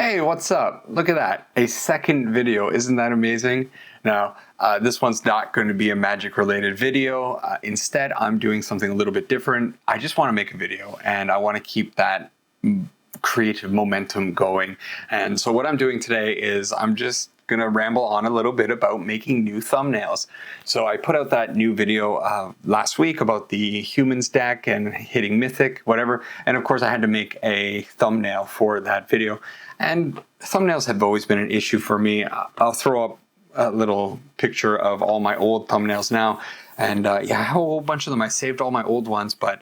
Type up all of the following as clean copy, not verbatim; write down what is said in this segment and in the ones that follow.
Hey, what's up? Look at that. A second video. Isn't that amazing? Now, this one's not going to be a magic related video. Instead, I'm doing something a little bit different. I just want to make a video and I want to keep that creative momentum going. And so what I'm doing today is I'm just going to ramble on a little bit about making new thumbnails. So I put out that new video last week about the humans deck and hitting mythic, whatever. And of course I had to make a thumbnail for that video. And thumbnails have always been an issue for me. I'll throw up a little picture of all my old thumbnails now. And yeah, I have a whole bunch of them. I saved all my old ones, but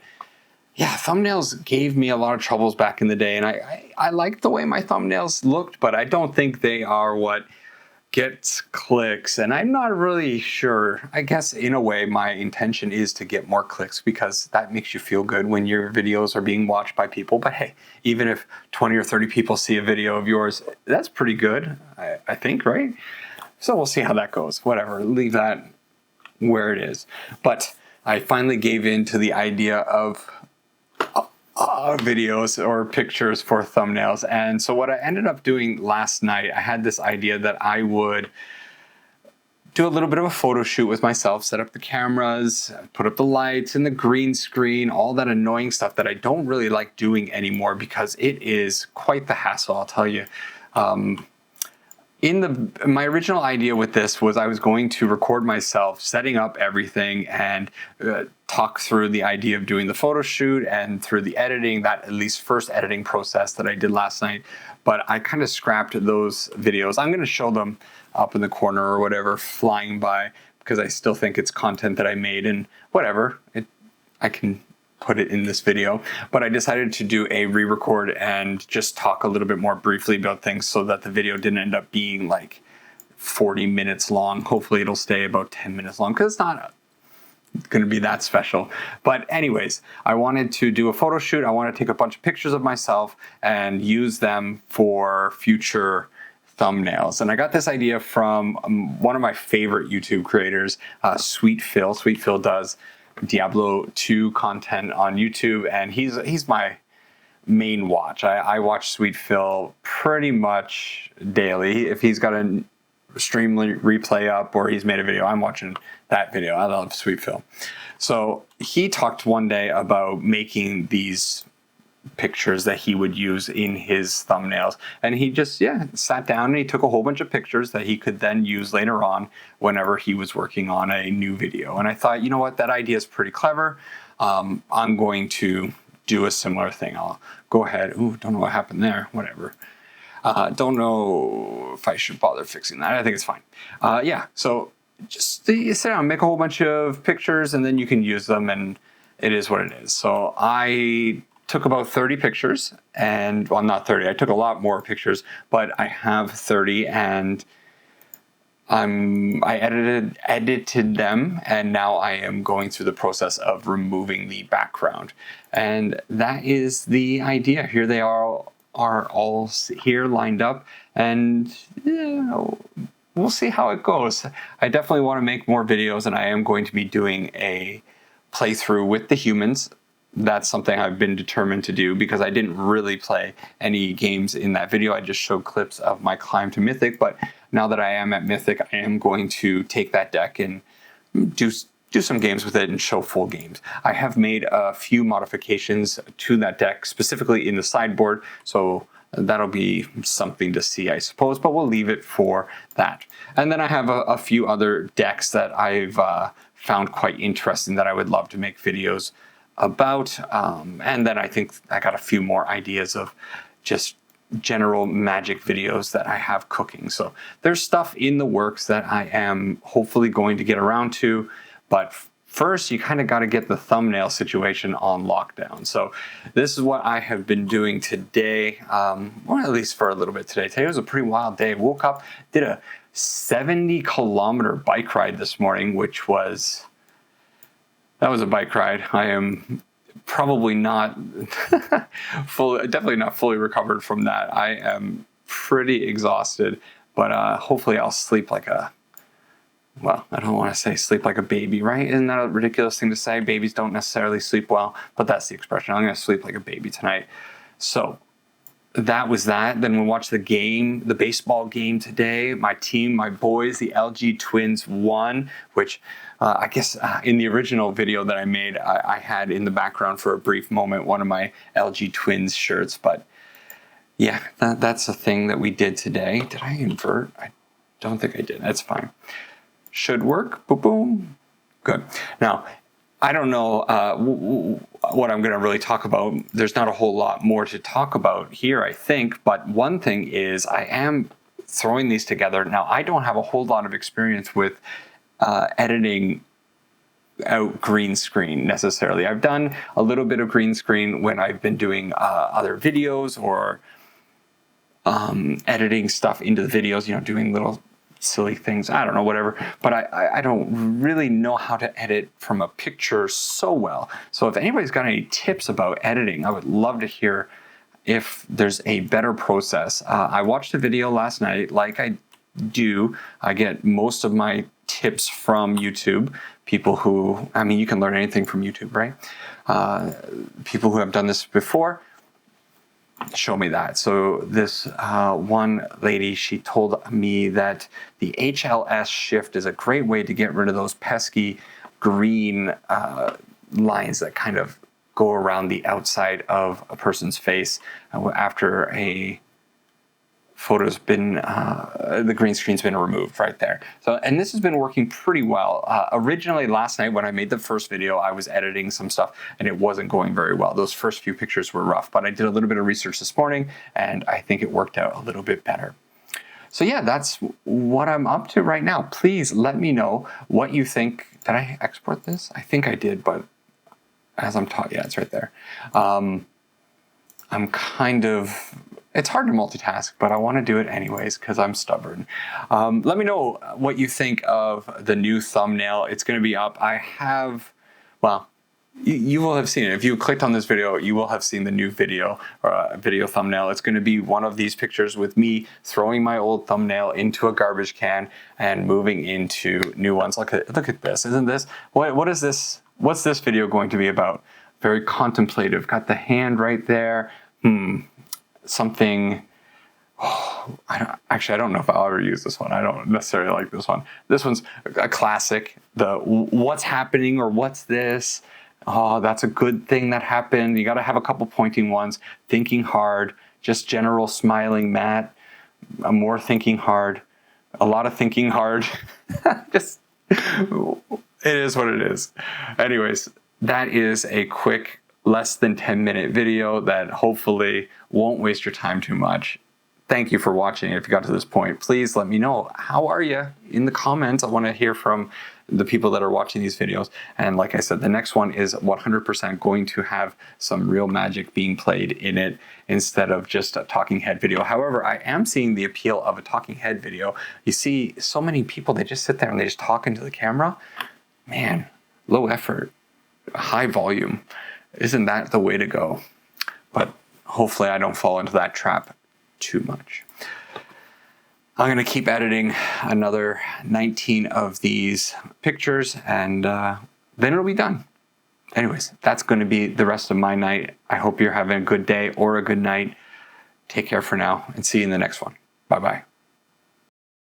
yeah, thumbnails gave me a lot of troubles back in the day. And I liked the way my thumbnails looked, but I don't think they are what gets clicks. And I'm not really sure. I guess in a way, my intention is to get more clicks because that makes you feel good when your videos are being watched by people. But hey, even if 20 or 30 people see a video of yours, that's pretty good, I think, right? So we'll see how that goes. Whatever, leave that where it is. But I finally gave in to the idea of videos or pictures for thumbnails. And so what I ended up doing last night, I had this idea that I would do a little bit of a photo shoot with myself, set up the cameras, put up the lights and the green screen, all that annoying stuff that I don't really like doing anymore because it is quite the hassle, I'll tell you. My original idea with this was I was going to record myself setting up everything and talk through the idea of doing the photo shoot and through the editing, that at least first editing process that I did last night. But I kind of scrapped those videos. I'm going to show them up in the corner or whatever, flying by, because I still think it's content that I made and whatever. I can put it in this video, but I decided to do a re-record and just talk a little bit more briefly about things so that the video didn't end up being like 40 minutes long. Hopefully it'll stay about 10 minutes long because it's not going to be that special. But anyways, I wanted to do a photo shoot. I want to take a bunch of pictures of myself and use them for future thumbnails. And I got this idea from one of my favorite YouTube creators, Sweet Phil. Sweet Phil does Diablo 2 content on YouTube, and he's my main watch. I watch Sweet Phil pretty much daily. If he's got a stream replay up or he's made a video, I'm watching that video. I love Sweet Phil. So he talked one day about making these pictures that he would use in his thumbnails, and he just sat down and he took a whole bunch of pictures that he could then use later on whenever he was working on a new video. And I thought, you know what, that idea is pretty clever. I'm going to do a similar thing. I'll go ahead. Ooh, don't know what happened there. Whatever. Don't know if I should bother fixing that. I think it's fine. So just sit down, make a whole bunch of pictures, and then you can use them, and it is what it is. So I took about 30 pictures, and well, not 30, I took a lot more pictures, but I have 30, and I edited them, and now I am going through the process of removing the background. And that is the idea. Here they are all here lined up, and we'll see how it goes. I definitely want to make more videos, and I am going to be doing a playthrough with the humans. That's something I've been determined to do because I didn't really play any games in that video. I just showed clips of my climb to Mythic, but now that I am at Mythic, I am going to take that deck and do some games with it and show full games. I have made a few modifications to that deck, specifically in the sideboard, so that'll be something to see, I suppose, but we'll leave it for that. And then I have a few other decks that I've found quite interesting that I would love to make videos about, and then I think I got a few more ideas of just general magic videos that I have cooking. So there's stuff in the works that I am hopefully going to get around to, but first you kind of got to get the thumbnail situation on lockdown. So this is what I have been doing today, or at least for a little bit today. Today was a pretty wild day. Woke up, did a 70-kilometer bike ride this morning, that was a bike ride. I am probably not definitely not fully recovered from that. I am pretty exhausted, but hopefully I'll sleep like I don't want to say sleep like a baby, right? Isn't that a ridiculous thing to say? Babies don't necessarily sleep well, but that's the expression. I'm going to sleep like a baby tonight. So that was that. Then we watched the game, the baseball game today. My team, my boys, the LG Twins won, which I guess in the original video that I made, I had in the background for a brief moment one of my LG Twins shirts. But yeah, that's a thing that we did today. Did I invert? I don't think I did. That's fine. Should work. Boom, boom. Good. Now, I don't know what I'm going to really talk about. There's not a whole lot more to talk about here, I think. But one thing is I am throwing these together. Now, I don't have a whole lot of experience with editing out green screen necessarily. I've done a little bit of green screen when I've been doing other videos or editing stuff into the videos, doing little silly things, I don't know, whatever, but I don't really know how to edit from a picture so well. So if anybody's got any tips about editing, I would love to hear if there's a better process. I watched a video last night, like I do. I get most of my tips from YouTube. People who, you can learn anything from YouTube, right? People who have done this before show me that. So this one lady, she told me that the HLS shift is a great way to get rid of those pesky green lines that kind of go around the outside of a person's face after a photo's been, the green screen's been removed right there. So, and this has been working pretty well. Originally last night when I made the first video, I was editing some stuff and it wasn't going very well. Those first few pictures were rough, but I did a little bit of research this morning and I think it worked out a little bit better. So yeah, that's what I'm up to right now. Please let me know what you think. Did I export this? I think I did, but as I'm taught, yeah, it's right there. It's hard to multitask, but I want to do it anyways because I'm stubborn. Let me know what you think of the new thumbnail. It's going to be up. You will have seen it. If you clicked on this video, you will have seen the new video thumbnail. It's going to be one of these pictures with me throwing my old thumbnail into a garbage can and moving into new ones. Look at this. Isn't this? What is this? What's this video going to be about? Very contemplative. Got the hand right there. Something. I don't know if I'll ever use this one. I don't necessarily like this one. This one's a classic. The what's happening or what's this? Oh, that's a good thing that happened. You got to have a couple pointing ones. Thinking hard. Just general smiling Matt. More thinking hard. A lot of thinking hard. Just it is what it is. Anyways, that is a quick less than 10-minute video that hopefully won't waste your time too much. Thank you for watching. If you got to this point, please let me know. How are you in the comments? I want to hear from the people that are watching these videos. And like I said, the next one is 100% going to have some real magic being played in it instead of just a talking head video. However, I am seeing the appeal of a talking head video. You see so many people, they just sit there and they just talk into the camera. Man, low effort, high volume. Isn't that the way to go? But hopefully I don't fall into that trap too much. I'm going to keep editing another 19 of these pictures and then it'll be done. Anyways, that's going to be the rest of my night. I hope you're having a good day or a good night. Take care for now and see you in the next one. Bye-bye.